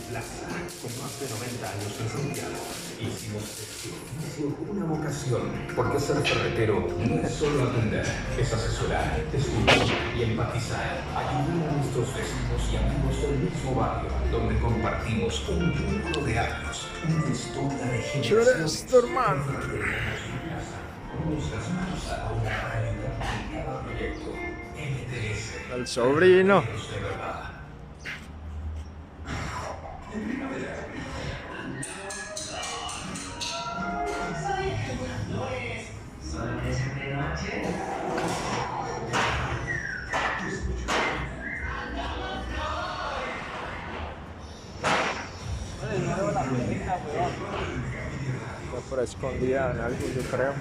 Plaza, con más de 90 años en Santiago, hicimos una vocación, porque ser ferretero no es solo atender, es asesorar, escuchar y empatizar, ayudar a nuestros vecinos y amigos del mismo barrio, donde compartimos un vínculo de años, una historia de generaciones. hermano. Nuestras manos a una realidad en cada proyecto. MTS. El sobrino. De verdad. Está por escondida en algo, yo creo.